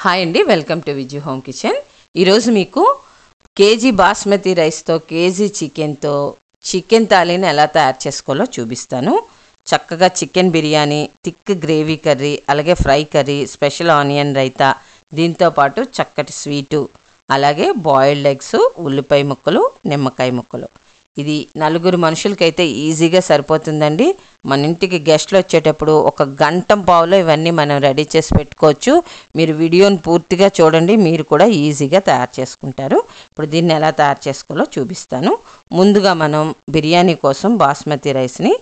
Hi అండి, welcome to Vijay home kitchen. ఈరోజు మీకు కేజీ బాస్మతి రైస్తో కేజీ చికెన్తో చికెన్ థాలీని ఎలా తయారు చేసుకోవాలో చూపిస్తాను. చక్కగా chicken biryani, thick gravy curry, అలాగే fry curry, special onion raita, దీంతోపాటు చక్కటి స్వీటు, అలాగే బాయిల్డ్ ఎగ్స్, ఉల్లిపాయ ముక్కలు, నిమ్మకాయ ముక్కలు. ఇది నలుగురు మనుషులకైతే ఈజీగా సరిపోతుందండి. మన ఇంటికి గెస్ట్లు వచ్చేటప్పుడు ఒక గంట పావులో ఇవన్నీ మనం రెడీ చేసి పెట్టుకోవచ్చు. మీరు వీడియోని పూర్తిగా చూడండి, మీరు కూడా ఈజీగా తయారు చేసుకుంటారు. ఇప్పుడు దీన్ని ఎలా తయారు చేసుకోవాలో చూపిస్తాను. ముందుగా మనం బిర్యానీ కోసం బాస్మతి రైస్ని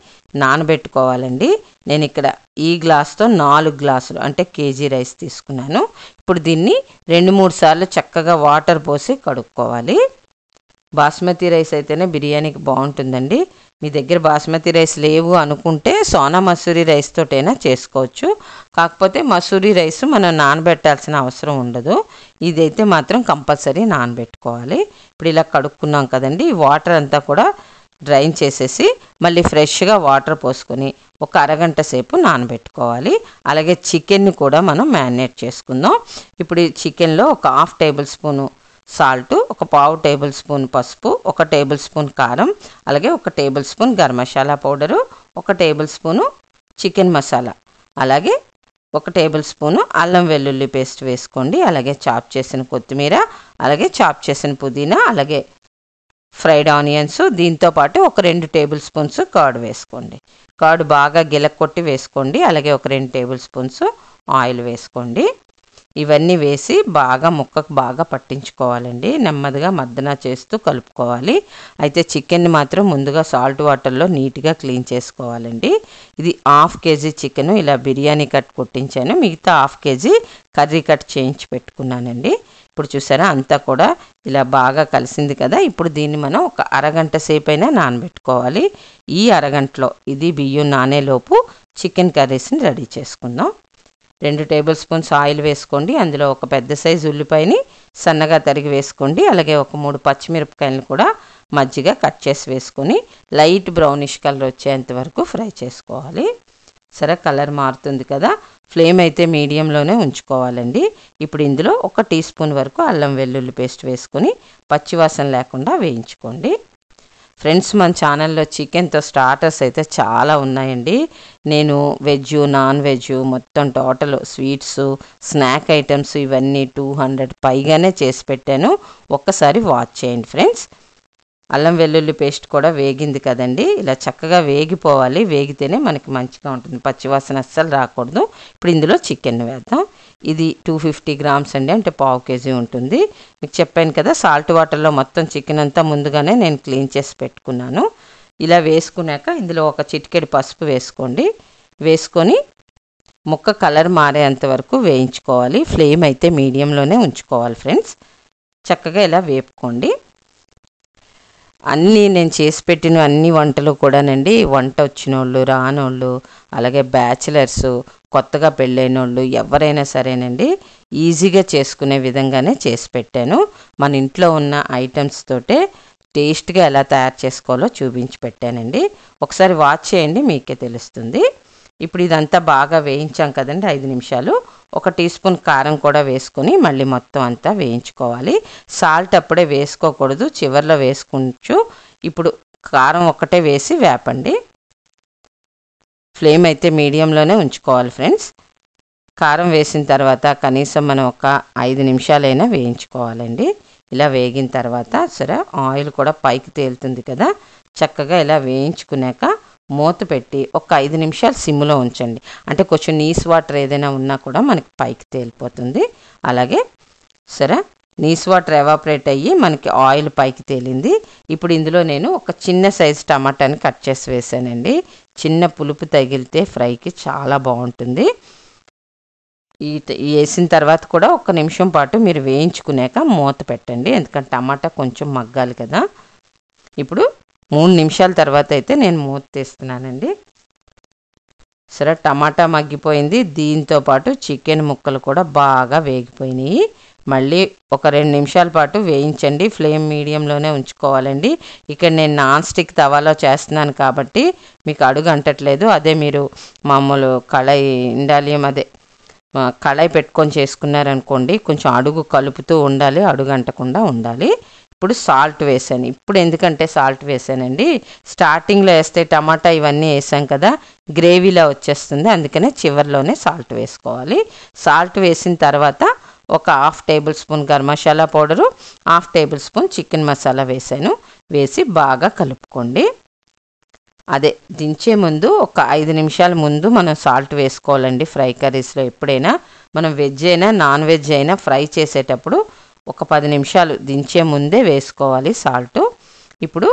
నానబెట్టుకోవాలండి. నేను ఇక్కడ ఈ గ్లాస్తో 4 గ్లాసులు అంటే కేజీ రైస్ తీసుకున్నాను. ఇప్పుడు దీన్ని 2-3 సార్లు చక్కగా వాటర్ పోసి కడుక్కోవాలి. బాస్మతి రైస్ అయితేనే బిర్యానీకి బాగుంటుందండి. మీ దగ్గర బాస్మతి రైస్ లేవు అనుకుంటే సోనా మసూరి రైస్ తోటైనా చేసుకోవచ్చు. కాకపోతే మసూరి రైస్ మనం నానబెట్టాల్సిన అవసరం ఉండదు. ఇదైతే మాత్రం కంపల్సరీ నానబెట్టుకోవాలి. ఇప్పుడు ఇలా కడుక్కున్నాం కదండి, ఈ వాటర్ అంతా కూడా డ్రైన్ చేసేసి మళ్ళీ ఫ్రెష్గా వాటర్ పోసుకొని ఒక అరగంట సేపు నానబెట్టుకోవాలి. అలాగే చికెన్ని కూడా మనం మ్యారినేట్ చేసుకుందాం. ఇప్పుడు ఈ చికెన్లో ఒక 1/2 టేబుల్ స్పూను సాల్టు, ఒక 1/4 టేబుల్ స్పూన్ పసుపు, 1 టేబుల్ స్పూన్ కారం, అలాగే 1 table spoon garam masala powder, 1 table spoon chicken masala, అలాగే 1 టేబుల్ స్పూను అల్లం వెల్లుల్లి పేస్ట్ వేసుకోండి. అలాగే చాప్ చేసిన కొత్తిమీర, అలాగే చాప్ చేసిన పుదీనా, అలాగే ఫ్రైడ్ ఆనియన్స్, దీంతోపాటు ఒక 2 టేబుల్ స్పూన్స్ కర్డ్ వేసుకోండి. కర్డ్ బాగా గిలక్కొట్టి వేసుకోండి. అలాగే ఒక 2 టేబుల్ స్పూన్స్ ఆయిల్ వేసుకోండి. ఇవన్నీ వేసి బాగా ముక్కకు బాగా పట్టించుకోవాలండి. నెమ్మదిగా మద్దన చేస్తూ కలుపుకోవాలి. అయితే చికెన్ని మాత్రం ముందుగా సాల్ట్ వాటర్లో నీట్గా క్లీన్ చేసుకోవాలండి. ఇది 1/2 కేజీ చికెన్ ఇలా బిర్యానీ కట్ కొట్టించాను, మిగతా 1/2 కేజీ కర్రీ కట్ చేయించి పెట్టుకున్నానండి. ఇప్పుడు చూసారా అంతా కూడా ఇలా బాగా కలిసింది కదా. ఇప్పుడు దీన్ని మనం ఒక అరగంట సేపు అయినా నానబెట్టుకోవాలి. ఈ అరగంటలో ఇది బియ్యం నానేలోపు చికెన్ కర్రీస్ని రెడీ చేసుకుందాం. 2 టేబుల్ స్పూన్స్ ఆయిల్ వేసుకోండి. అందులో ఒక పెద్ద సైజు ఉల్లిపాయని సన్నగా తరిగి వేసుకోండి. అలాగే ఒక 3 పచ్చిమిరపకాయలను కూడా మజ్జిగా కట్ చేసి వేసుకొని లైట్ బ్రౌనిష్ కలర్ వచ్చేంత వరకు ఫ్రై చేసుకోవాలి. సరే, కలర్ మారుతుంది కదా, ఫ్లేమ్ అయితే మీడియంలోనే ఉంచుకోవాలండి. ఇప్పుడు ఇందులో 1 టీ స్పూన్ వరకు అల్లం వెల్లుల్లి పేస్ట్ వేసుకొని పచ్చివాసన లేకుండా వేయించుకోండి. ఫ్రెండ్స్, మన ఛానల్లో చికెన్తో స్టార్టర్స్ అయితే చాలా ఉన్నాయండి. నేను వెజ్, నాన్ వెజ్ మొత్తం టోటల్ స్వీట్స్, స్నాక్ ఐటమ్స్ ఇవన్నీ 200 పైగానే చేసి పెట్టాను. ఒక్కసారి వాచ్ చేయండి ఫ్రెండ్స్. అల్లం వెల్లుల్లి పేస్ట్ కూడా వేగింది కదండి, ఇలా చక్కగా వేగిపోవాలి. వేగితేనే మనకి మంచిగా ఉంటుంది, పచ్చివాసన అస్సలు రాకూడదు. ఇప్పుడు ఇందులో చికెన్ వేద్దాం. ఇది 250 గ్రామ్స్ అండి, అంటే 1/2 కేజీ ఉంటుంది. మీకు చెప్పాను కదా, సాల్ట్ వాటర్లో మొత్తం చికెన్ అంతా ముందుగానే నేను క్లీన్ చేసి పెట్టుకున్నాను. ఇలా వేసుకున్నాక ఇందులో ఒక చిటికెడు పసుపు వేసుకోండి. వేసుకొని ముక్క కలర్ మారేంత వరకు వేయించుకోవాలి. ఫ్లేమ్ అయితే మీడియంలోనే ఉంచుకోవాలి ఫ్రెండ్స్. చక్కగా ఇలా వేపుకోండి. అన్నీ నేను చేసి పెట్టిన అన్ని వంటలు కూడానండి, వంట వచ్చిన వాళ్ళు, రానోళ్ళు, అలాగే బ్యాచిలర్స్, కొత్తగా పెళ్ళైన వాళ్ళు ఎవరైనా సరేనండి ఈజీగా చేసుకునే విధంగానే చేసి పెట్టాను. మన ఇంట్లో ఉన్న ఐటమ్స్ తోటే టేస్ట్గా ఎలా తయారు చేసుకోవాలో చూపించి పెట్టానండి. ఒకసారి వాచ్ చేయండి, మీకే తెలుస్తుంది. ఇప్పుడు ఇదంతా బాగా వేయించాం కదండి 5 నిమిషాలు. 1 టీ స్పూన్ కారం కూడా వేసుకొని మళ్ళీ మొత్తం అంతా వేయించుకోవాలి. సాల్ట్ అప్పుడే వేసుకోకూడదు, చివర్లో వేసుకోవచ్చు. ఇప్పుడు కారం ఒక్కటే వేసి వేపండి. ఫ్లేమ్ అయితే మీడియంలోనే ఉంచుకోవాలి ఫ్రెండ్స్. కారం వేసిన తర్వాత కనీసం మనం ఒక 5 నిమిషాలైనా వేయించుకోవాలండి. ఇలా వేగిన తర్వాత సరే ఆయిల్ కూడా పైకి తేలుతుంది కదా, చక్కగా ఇలా వేయించుకున్నాక మూత పెట్టి ఒక 5 నిమిషాలు సిమ్లో ఉంచండి. అంటే కొంచెం నీస్ వాటర్ ఏదైనా ఉన్నా కూడా మనకి పైకి తేలిపోతుంది. అలాగే సరే నీస్ వాటర్ ఎవాపరేట్ అయ్యి మనకి ఆయిల్ పైకి తేలింది. ఇప్పుడు ఇందులో నేను ఒక చిన్న సైజు టమాటాని కట్ చేసి వేసానండి. చిన్న పులుపు తగిలితే ఫ్రైకి చాలా బాగుంటుంది. వేసిన తర్వాత కూడా 1 నిమిషం పాటు మీరు వేయించుకున్నాక మూత పెట్టండి, ఎందుకంటే టమాటా కొంచెం మగ్గాలి కదా. ఇప్పుడు 3 నిమిషాల తర్వాత అయితే నేను మూత తీస్తున్నానండి. సరే, టమాటా మగ్గిపోయింది. దీంతోపాటు చికెన్ ముక్కలు కూడా బాగా వేగిపోయినాయి. మళ్ళీ ఒక 2 నిమిషాల పాటు వేయించండి. ఫ్లేమ్ మీడియంలోనే ఉంచుకోవాలండి. ఇక్కడ నేను నాన్ స్టిక్ తవాలో చేస్తున్నాను కాబట్టి మీకు అడుగు అంటట్లేదు. అదే మీరు మామూలు కళాయి ఇండాలియం, అదే కళాయి పెట్టుకొని చేసుకున్నారనుకోండి కొంచెం అడుగు కలుపుతూ ఉండాలి, అడుగు అంటకుండా ఉండాలి. ఇప్పుడు సాల్ట్ వేసాను. ఇప్పుడు ఎందుకంటే సాల్ట్ వేసానండి, స్టార్టింగ్లో వేస్తే టమాటా ఇవన్నీ వేసాం కదా, గ్రేవీలా వచ్చేస్తుంది, అందుకనే చివరిలోనే సాల్ట్ వేసుకోవాలి. సాల్ట్ వేసిన తర్వాత ఒక 1/2 table spoon garam masala powder, 1/2 table spoon chicken masala వేసాను. వేసి బాగా కలుపుకోండి. అదే దించే ముందు ఒక 5 నిమిషాల ముందు మనం సాల్ట్ వేసుకోవాలండి. ఫ్రై కర్రీస్లో ఎప్పుడైనా మనం వెజ్ అయినా నాన్ వెజ్ అయినా ఫ్రై చేసేటప్పుడు ఒక 10 నిమిషాలు దించే ముందే వేసుకోవాలి సాల్ట్. ఇప్పుడు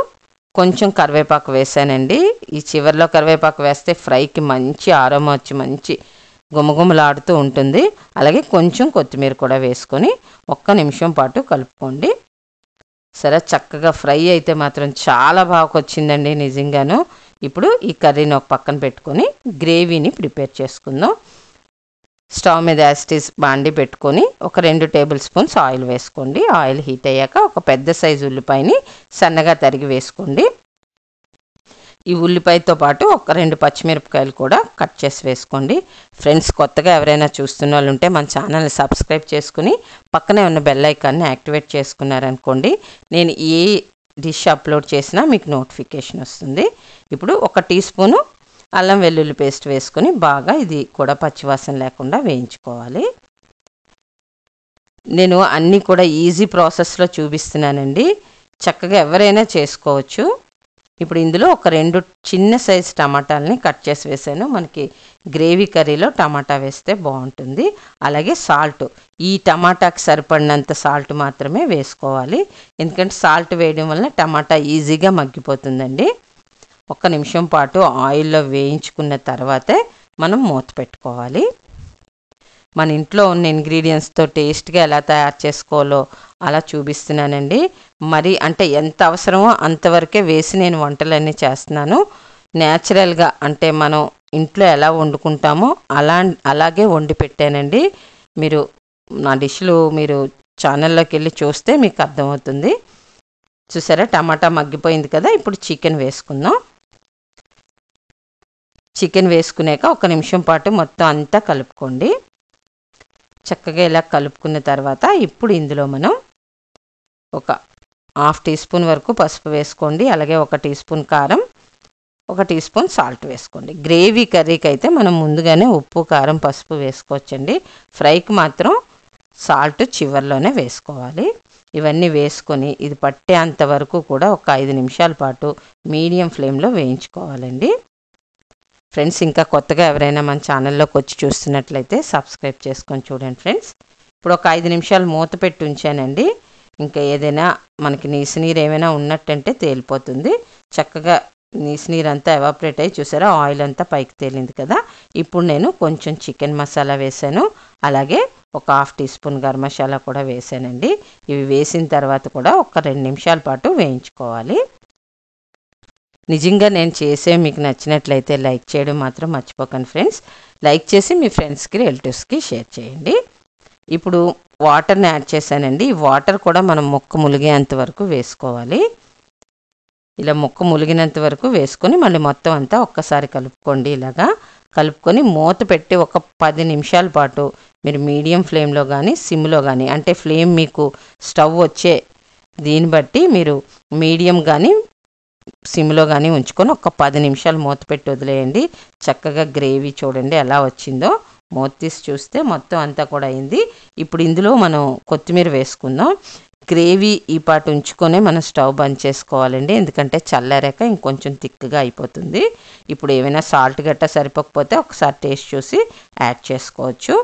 కొంచెం కరివేపాకు వేసానండి. ఈ చివరిలో కరివేపాకు వేస్తే ఫ్రైకి మంచి ఆరోమా వచ్చి మంచి గుమగుమలాడుతూ ఉంటుంది. అలాగే కొంచెం కొత్తిమీర కూడా వేసుకొని 1 నిమిషం పాటు కలుపుకోండి. సరే, చక్కగా ఫ్రై అయితే మాత్రం చాలా బాగా వచ్చిందండి నిజంగాను. ఇప్పుడు ఈ కర్రీని ఒక పక్కన పెట్టుకొని గ్రేవీని ప్రిపేర్ చేసుకుందాం. స్టవ్ మీద యాస్టీస్ బాండి పెట్టుకొని ఒక 2 టేబుల్ స్పూన్స్ ఆయిల్ వేసుకోండి. ఆయిల్ హీట్ అయ్యాక ఒక పెద్ద సైజు ఉల్లిపాయని సన్నగా తరిగి వేసుకోండి. ఈ ఉల్లిపాయతో పాటు ఒక 2 పచ్చిమిరపకాయలు కూడా కట్ చేసి వేసుకోండి. ఫ్రెండ్స్, కొత్తగా ఎవరైనా చూస్తున్న వాళ్ళు ఉంటే మన ఛానల్ని సబ్స్క్రైబ్ చేసుకుని పక్కనే ఉన్న బెల్ ఐకాన్ని యాక్టివేట్ చేసుకున్నారనుకోండి, నేను ఏ డిష్ అప్లోడ్ చేసినా మీకు నోటిఫికేషన్ వస్తుంది. ఇప్పుడు 1 టీ స్పూను అల్లం వెల్లుల్లి పేస్ట్ వేసుకొని బాగా ఇది కూడా పచ్చివాసన లేకుండా వేయించుకోవాలి. నేను అన్నీ కూడా ఈజీ ప్రాసెస్లో చూపిస్తున్నానండి, చక్కగా ఎవరైనా చేసుకోవచ్చు. ఇప్పుడు ఇందులో ఒక 2 చిన్న సైజు టమాటాలని కట్ చేసి వేసాను. మనకి గ్రేవీ కర్రీలో టమాటా వేస్తే బాగుంటుంది. అలాగే సాల్ట్, ఈ టమాటాకి సరిపడినంత సాల్ట్ మాత్రమే వేసుకోవాలి, ఎందుకంటే సాల్ట్ వేయడం వల్ల టమాటా ఈజీగా మగ్గిపోతుందండి. 1 నిమిషం పాటు ఆయిల్లో వేయించుకున్న తర్వాతే మనం మూత పెట్టుకోవాలి. మన ఇంట్లో ఉన్న ఇంగ్రీడియంట్స్తో టేస్ట్గా ఎలా తయారు చేసుకోవాలో అలా చూపిస్తున్నానండి. మరి అంటే ఎంత అవసరమో అంతవరకే వేసి నేను వంటలన్నీ చేస్తున్నాను. న్యాచురల్గా అంటే మనం ఇంట్లో ఎలా వండుకుంటామో అలాగే వండి పెట్టానండి. మీరు నా డిష్లు మీరు ఛానల్లోకి వెళ్ళి చూస్తే మీకు అర్థమవుతుంది. చూసారా, టమాటా మగ్గిపోయింది కదా. ఇప్పుడు చికెన్ వేసుకుందాం. చికెన్ వేసుకున్నాక 1 నిమిషం పాటు మొత్తం అంతా కలుపుకోండి. చక్కగా ఇలా కలుపుకున్న తర్వాత ఇప్పుడు ఇందులో మనం ఒక 1/2 టీ స్పూన్ వరకు పసుపు వేసుకోండి. అలాగే 1 టీ స్పూన్ కారం, 1 టీ స్పూన్ సాల్ట్ వేసుకోండి. గ్రేవీ కర్రీకి అయితే మనం ముందుగానే ఉప్పు, కారం, పసుపు వేసుకోవచ్చండి. ఫ్రైకి మాత్రం సాల్ట్ చివరిలోనే వేసుకోవాలి. ఇవన్నీ వేసుకొని ఇది పట్టేంత వరకు కూడా ఒక 5 నిమిషాల పాటు మీడియం ఫ్లేమ్లో వేయించుకోవాలండి. ఫ్రెండ్స్, ఇంకా కొత్తగా ఎవరైనా మన ఛానల్లోకి వచ్చి చూస్తున్నట్లయితే సబ్స్క్రైబ్ చేసుకొని చూడండి ఫ్రెండ్స్. ఇప్పుడు ఒక 5 నిమిషాలు మూత పెట్టి ఉంచానండి. ఇంకా ఏదైనా మనకి నీసునీరు ఏమైనా ఉన్నట్టంటే తేలిపోతుంది. చక్కగా నీసునీరు అంతా ఎవాపరేట్ అయ్యి చూసారా, ఆయిల్ అంతా పైకి తేలింది కదా. ఇప్పుడు నేను కొంచెం చికెన్ మసాలా వేసాను. అలాగే ఒక 1/2 టీ స్పూన్ గరం మసాలా కూడా వేసానండి. ఇవి వేసిన తర్వాత కూడా ఒక 2 నిమిషాల పాటు వేయించుకోవాలి. నిజంగా నేను చేసే మీకు నచ్చినట్లయితే లైక్ చేయడం మాత్రం మర్చిపోకండి ఫ్రెండ్స్. లైక్ చేసి మీ ఫ్రెండ్స్కి, రిలేటివ్స్కి షేర్ చేయండి. ఇప్పుడు వాటర్ని యాడ్ చేశానండి. ఈ వాటర్ కూడా మనం ముక్క ములిగేంత వరకు వేసుకోవాలి. ఇలా ముక్క ములిగినంత వరకు వేసుకొని మళ్ళీ మొత్తం అంతా ఒక్కసారి కలుపుకోండి. ఇలాగా కలుపుకొని మూత పెట్టి ఒక 10 నిమిషాల పాటు మీరు మీడియం ఫ్లేమ్లో కానీ సిమ్లో కానీ, అంటే ఫ్లేమ్ మీకు స్టవ్ వచ్చే దీన్ని బట్టి మీరు మీడియం కానీ సిమ్లో కానీ ఉంచుకొని ఒక 10 నిమిషాలు మూత పెట్టి వదిలేయండి. చక్కగా గ్రేవీ చూడండి ఎలా వచ్చిందో. మూత తీసి చూస్తే మొత్తం అంతా కూడా అయింది. ఇప్పుడు ఇందులో మనం కొత్తిమీర వేసుకుందాం. గ్రేవీ ఈ పాటు ఉంచుకొనే మనం స్టవ్ బంద్ చేసుకోవాలండి, ఎందుకంటే చల్లారాక ఇంకొంచెం థిక్గా అయిపోతుంది. ఇప్పుడు ఏమైనా సాల్ట్ గట్ట సరిపోకపోతే ఒకసారి టేస్ట్ చూసి యాడ్ చేసుకోవచ్చు.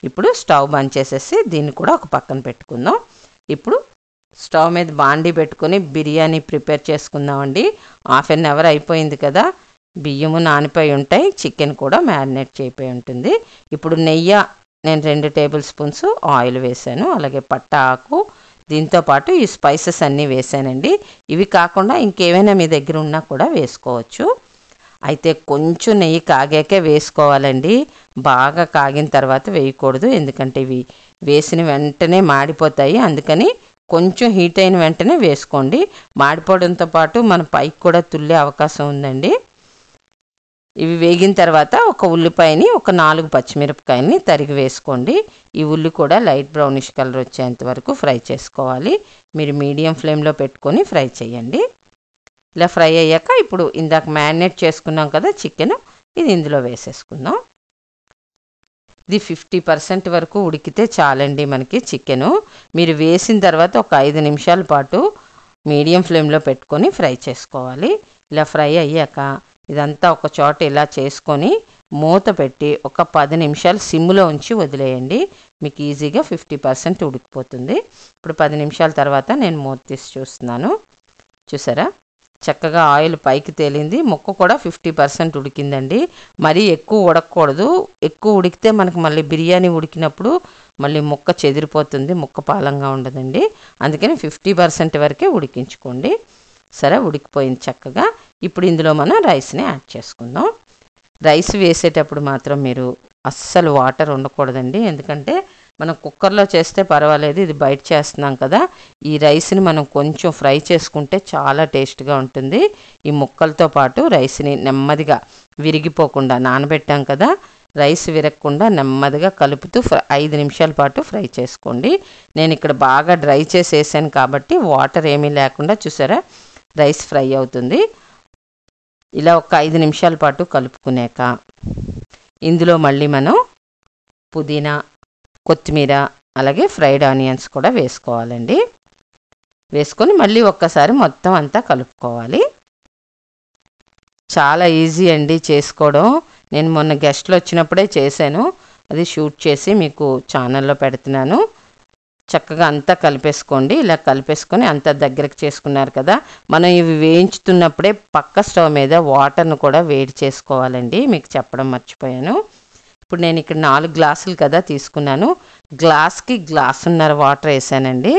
ఇప్పుడు స్టవ్ బంద్ చేసేసి దీన్ని కూడా ఒక పక్కన పెట్టుకుందాం. ఇప్పుడు స్టవ్ మీద బాండీ పెట్టుకొని బిర్యానీ ప్రిపేర్ చేసుకుందామండి. 1/2 అవర్ అయిపోయింది కదా. బియ్యము నానిపోయి ఉంటాయి, చికెన్ కూడా మ్యారినేట్ చేయిపోయి ఉంటుంది. ఇప్పుడు నెయ్యి నేను 2 టేబుల్ స్పూన్స్ ఆయిల్ వేసాను. అలాగే పట్ట ఆకు, దీంతోపాటు ఈ స్పైసెస్ అన్నీ వేసానండి. ఇవి కాకుండా ఇంకేమైనా మీ దగ్గర ఉన్నా కూడా వేసుకోవచ్చు. అయితే కొంచెం నెయ్యి కాగాకే వేసుకోవాలండి, బాగా కాగిన తర్వాత వేయకూడదు, ఎందుకంటే ఇవి వేసిన వెంటనే మాడిపోతాయి. అందుకని కొంచెం హీట్ అయిన వెంటనే వేసుకోండి. మాడిపోవడంతో పాటు మన పైకి కూడా తుల్లే అవకాశం ఉందండి. ఇవి వేగిన తర్వాత ఒక ఉల్లిపాయని ఒక 4 పచ్చిమిరపకాయని తరిగి వేసుకోండి. ఈ ఉల్లి కూడా లైట్ బ్రౌనిష్ కలర్ వచ్చేంత వరకు ఫ్రై చేసుకోవాలి. మీరు మీడియం ఫ్లేమ్లో పెట్టుకొని ఫ్రై చేయండి. ఇలా ఫ్రై అయ్యాక ఇప్పుడు ఇందాక మ్యారినేట్ చేసుకున్నాం కదా చికెన్, ఇది ఇందులో వేసేసుకుందాం. ఇది 50% వరకు ఉడికితే చాలండి మనకి చికెను. మీరు వేసిన తర్వాత ఒక 5 నిమిషాల పాటు మీడియం ఫ్లేమ్లో పెట్టుకొని ఫ్రై చేసుకోవాలి. ఇలా ఫ్రై అయ్యాక ఇదంతా ఒక చోట ఇలా చేసుకొని మూత పెట్టి ఒక 10 నిమిషాలు సిమ్లో ఉంచి వదిలేయండి. మీకు ఈజీగా 50% ఉడికిపోతుంది. ఇప్పుడు 10 నిమిషాల తర్వాత నేను మూత తీసి చూస్తున్నాను. చూసారా, చక్కగా ఆయిల్ పైకి తేలింది. ముక్క కూడా 50% ఉడికిందండి. మరీ ఎక్కువ ఉడకకూడదు. ఎక్కువ ఉడికితే మనకు మళ్ళీ బిర్యానీ ఉడికినప్పుడు మళ్ళీ ముక్క చెదిరిపోతుంది, ముక్క పాలంగా ఉండదండి. అందుకని 50% వరకే ఉడికించుకోండి. సరే, ఉడికిపోయింది చక్కగా. ఇప్పుడు ఇందులో మనం రైస్ని యాడ్ చేసుకుందాం. రైస్ వేసేటప్పుడు మాత్రం మీరు అస్సలు వాటర్ ఉండకూడదండి. ఎందుకంటే మనం కుక్కర్లో చేస్తే పర్వాలేదు, ఇది బయట చేస్తున్నాం కదా. ఈ రైస్ని మనం కొంచెం ఫ్రై చేసుకుంటే చాలా టేస్ట్గా ఉంటుంది. ఈ ముక్కలతో పాటు రైస్ని నెమ్మదిగా విరిగిపోకుండా నానబెట్టాం కదా, రైస్ విరగకుండా నెమ్మదిగా కలుపుతూ 5 నిమిషాల పాటు ఫ్రై చేసుకోండి. నేను ఇక్కడ బాగా డ్రై చేసి వేసాను కాబట్టి వాటర్ ఏమీ లేకుండా చూసారా రైస్ ఫ్రై అవుతుంది. ఇలా ఒక 5 నిమిషాల పాటు కలుపుకునేక ఇందులో మళ్ళీ మనం పుదీనా, కొత్తిమీర, అలాగే ఫ్రైడ్ ఆనియన్స్ కూడా వేసుకోవాలండి. వేసుకొని మళ్ళీ ఒక్కసారి మొత్తం అంతా కలుపుకోవాలి. చాలా ఈజీ అండి చేసుకోవడం. నేను మొన్న గెస్ట్లు వచ్చినప్పుడే చేశాను, అది షూట్ చేసి మీకు ఛానల్లో పెడుతున్నాను. చక్కగా అంతా కలిపేసుకోండి. ఇలా కలిపేసుకొని అంతా దగ్గరకు చేసుకున్నారు కదా, మనం ఇవి వేయించుతున్నప్పుడే పక్క స్టవ్ మీద వాటర్ను కూడా వేడి చేసుకోవాలండి. మీకు చెప్పడం మర్చిపోయాను. ఇప్పుడు నేను ఇక్కడ 4 గ్లాసులు కదా తీసుకున్నాను, గ్లాస్కి గ్లాసున్నర వాటర్ వేసానండి.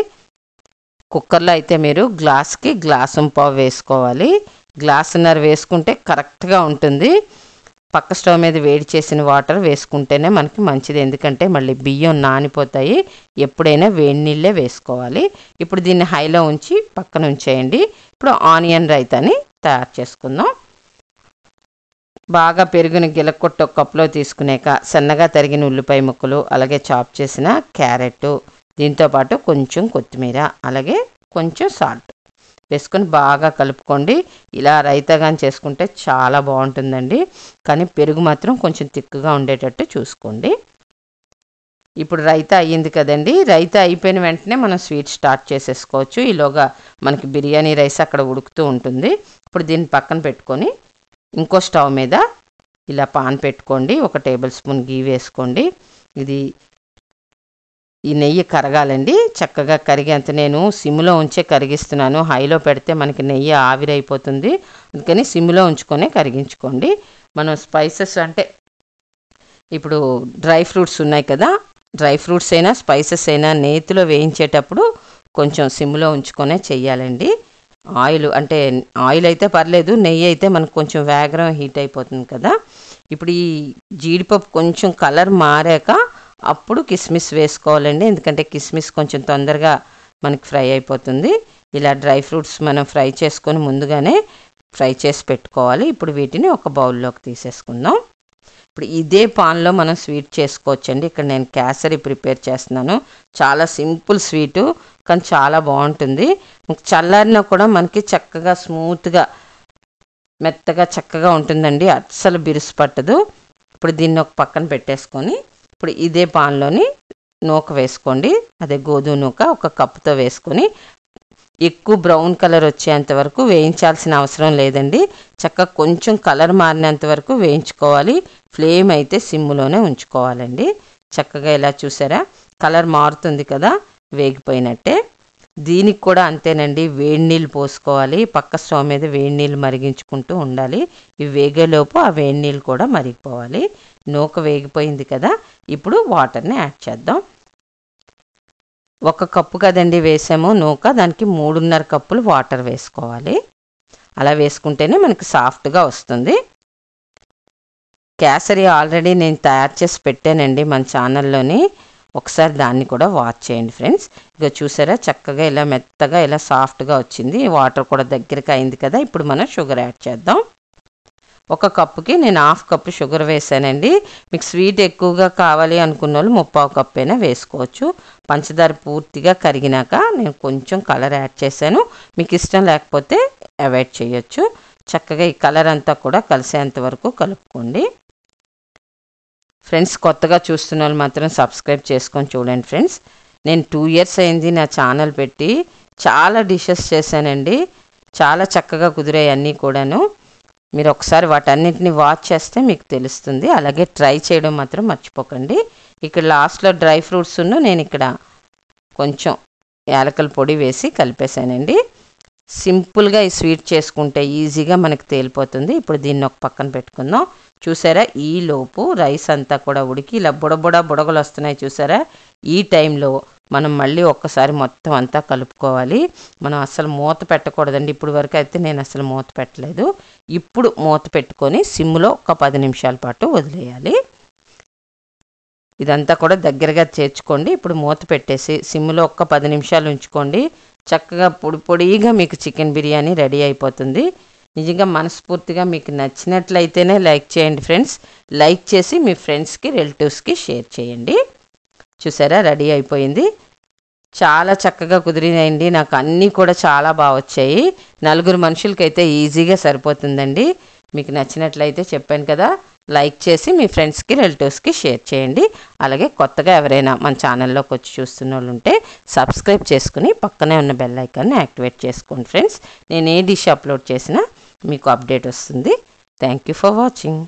కుక్కర్లో అయితే మీరు గ్లాస్కి గ్లాసుంపావు వేసుకోవాలి. గ్లాసున్నర వేసుకుంటే కరెక్ట్గా ఉంటుంది. పక్క స్టవ్ మీద వేడి చేసిన వాటర్ వేసుకుంటేనే మనకి మంచిది. ఎందుకంటే మళ్ళీ బియ్యం నానిపోతాయి. ఎప్పుడైనా వేడి నీళ్ళే వేసుకోవాలి. ఇప్పుడు దీన్ని హైలో ఉంచి పక్కన ఉంచేయండి. ఇప్పుడు ఆనియన్ రైతాని తయారు చేసుకుందాం. బాగా పెరుగుని గిలకొట్టి ఒక కప్పులో తీసుకునేక సన్నగా తరిగిన ఉల్లిపాయ ముక్కలు, అలాగే చాప్ చేసిన క్యారెట్, దీంతోపాటు కొంచెం కొత్తిమీర, అలాగే కొంచెం సాల్ట్ వేసుకొని బాగా కలుపుకోండి. ఇలా రైతాగాని చేసుకుంటే చాలా బాగుంటుందండి. కానీ పెరుగు మాత్రం కొంచెం తిక్కుగా ఉండేటట్టు చూసుకోండి. ఇప్పుడు రైతా అయ్యింది కదండి. రైతా అయిపోయిన వెంటనే మనం స్వీట్ స్టార్ట్ చేసేసుకోవచ్చు. ఈలోగా మనకి బిర్యానీ రైస్ అక్కడ ఉడుకుతూ ఉంటుంది. ఇప్పుడు దీన్ని పక్కన పెట్టుకొని ఇంకో స్టవ్ మీద ఇలా పాన్ పెట్టుకోండి. 1 టేబుల్ స్పూన్ గీ వేసుకోండి. ఈ నెయ్యి కరగాలండి. చక్కగా కరిగేంత నేను సిమ్లో ఉంచే కరిగిస్తున్నాను. హైలో పెడితే మనకి నెయ్యి ఆవిరైపోతుంది. అందుకని సిమ్లో ఉంచుకొనే కరిగించుకోండి. మనం స్పైసెస్ అంటే ఇప్పుడు డ్రై ఫ్రూట్స్ ఉన్నాయి కదా, డ్రై ఫ్రూట్స్ అయినా స్పైసెస్ అయినా నేతిలో వేయించేటప్పుడు కొంచెం సిమ్లో ఉంచుకొనే చెయ్యాలండి. ఆయిల్ అయితే పర్లేదు, నెయ్యి అయితే మనకు కొంచెం వేగరం హీట్ అయిపోతుంది కదా. ఇప్పుడు ఈ జీడిపప్పు కొంచెం కలర్ మారాక అప్పుడు కిస్మిస్ వేసుకోవాలండి. ఎందుకంటే కిస్మిస్ కొంచెం తొందరగా మనకి ఫ్రై అయిపోతుంది. ఇలా డ్రై ఫ్రూట్స్ మనం ఫ్రై చేసుకొని ముందుగానే ఫ్రై చేసి పెట్టుకోవాలి. ఇప్పుడు వీటిని ఒక బౌల్లోకి తీసేసుకుందాం. ఇప్పుడు ఇదే పాన్లో మనం స్వీట్ చేసుకోవచ్చండి. ఇక్కడ నేను కేసరి ప్రిపేర్ చేస్తున్నాను. చాలా సింపుల్ స్వీటు, కానీ చాలా బాగుంటుంది. చల్లారినా కూడా మనకి చక్కగా స్మూత్గా మెత్తగా చక్కగా ఉంటుందండి. అస్సలు బిరుసు పట్టదు. ఇప్పుడు దీన్ని ఒక పక్కన పెట్టేసుకొని ఇప్పుడు ఇదే పాన్లోని నూక వేసుకోండి. అదే గోధుమ నూక 1 కప్పుతో వేసుకొని ఎక్కువ బ్రౌన్ కలర్ వచ్చేంత వరకు వేయించాల్సిన అవసరం లేదండి. చక్కగా కొంచెం కలర్ మారినంత వరకు వేయించుకోవాలి. ఫ్లేమ్ అయితే సిమ్లోనే ఉంచుకోవాలండి. చక్కగా ఇలా చూసారా కలర్ మారుతుంది కదా, వేగిపోయినట్టే. దీనికి కూడా అంతేనండి, వేడి నీళ్ళు పోసుకోవాలి. పక్క స్టవ్ మీద వేడి నీళ్ళు మరిగించుకుంటూ ఉండాలి. ఇవి వేగేలోపు ఆ వేడి నీళ్ళు కూడా మరిగిపోవాలి. నూక వేగిపోయింది కదా, ఇప్పుడు వాటర్ని యాడ్ చేద్దాం. 1 కప్పు కదండి వేసాము నూక, దానికి 3.5 కప్పులు వాటర్ వేసుకోవాలి. అలా వేసుకుంటేనే మనకి సాఫ్ట్గా వస్తుంది. కేసరి ఆల్రెడీ నేను తయారు చేసి పెట్టానండి మన ఛానల్లోని, ఒకసారి దాన్ని కూడా వాచ్ చేయండి ఫ్రెండ్స్. ఇక చూసారా చక్కగా ఇలా మెత్తగా ఇలా సాఫ్ట్గా వచ్చింది. వాటర్ కూడా దగ్గరికి అయింది కదా. ఇప్పుడు మనం షుగర్ యాడ్ చేద్దాం. ఒక కప్పుకి నేను 1/2 కప్పు షుగర్ వేసానండి. మీకు స్వీట్ ఎక్కువగా కావాలి అనుకున్న వాళ్ళు 3/4 కప్పు అయినా వేసుకోవచ్చు. పంచదార పూర్తిగా కరిగినాక నేను కొంచెం కలర్ యాడ్ చేశాను. మీకు ఇష్టం లేకపోతే అవాయిడ్ చేయొచ్చు. చక్కగా ఈ కలర్ అంతా కూడా కలిసేంత వరకు కలుపుకోండి ఫ్రెండ్స్. కొత్తగా చూస్తున్న వాళ్ళు మాత్రం సబ్స్క్రైబ్ చేసుకొని చూడండి ఫ్రెండ్స్. నేను 2 ఇయర్స్ అయింది నా ఛానల్ పెట్టి. చాలా డిషెస్ చేశానండి. చాలా చక్కగా కుదిరాయి అన్నీ కూడాను. మీరు ఒకసారి వాటన్నిటిని వాచ్ చేస్తే మీకు తెలుస్తుంది. అలాగే ట్రై చేయడం మాత్రం మర్చిపోకండి. ఇక్కడ లాస్ట్లో డ్రై ఫ్రూట్స్ను నేను ఇక్కడ కొంచెం యాలకుల పొడి వేసి కలిపేశానండి. సింపుల్గా ఈ స్వీట్ చేసుకుంటే ఈజీగా మనకి తేలిపోతుంది. ఇప్పుడు దీన్ని ఒక పక్కన పెట్టుకుందాం. చూసారా, ఈ లోపు రైస్ అంతా కూడా ఉడికి ఇలా బుడగలు వస్తున్నాయి చూసారా. ఈ టైంలో మనం మళ్ళీ ఒక్కసారి మొత్తం అంతా కలుపుకోవాలి. మనం అసలు మూత పెట్టకూడదండి. ఇప్పుడు వరకు అయితే నేను అసలు మూత పెట్టలేదు. ఇప్పుడు మూత పెట్టుకొని సిమ్లో ఒక 10 నిమిషాల పాటు వదిలేయాలి. ఇదంతా కూడా దగ్గరగా చేర్చుకోండి. ఇప్పుడు మూత పెట్టేసి సిమ్లో ఒక 10 నిమిషాలు ఉంచుకోండి. చక్కగా పొడిగా మీకు చికెన్ బిర్యానీ రెడీ అయిపోతుంది. నిజంగా మనస్ఫూర్తిగా మీకు నచ్చినట్లయితేనే లైక్ చేయండి ఫ్రెండ్స్. లైక్ చేసి మీ ఫ్రెండ్స్కి రిలేటివ్స్కి షేర్ చేయండి. చూసారా, రెడీ అయిపోయింది. చాలా చక్కగా కుదిరినాయండి. నాకు అన్నీ కూడా చాలా బాగా వచ్చాయి. 4 మనుషులకైతే ఈజీగా సరిపోతుందండి. మీకు నచ్చినట్లయితే చెప్పాను కదా, లైక్ చేసి మీ ఫ్రెండ్స్కి రిలేటివ్స్కి షేర్ చేయండి. అలాగే కొత్తగా ఎవరైనా మన ఛానల్లోకి వచ్చి చూస్తున్న వాళ్ళు ఉంటే సబ్స్క్రైబ్ చేసుకుని పక్కనే ఉన్న బెల్ ఐకాన్ని యాక్టివేట్ చేసుకోండి ఫ్రెండ్స్. నేను ఏ డిష్ అప్లోడ్ చేసినా మీకు అప్డేట్ వస్తుంది. Thank you for watching.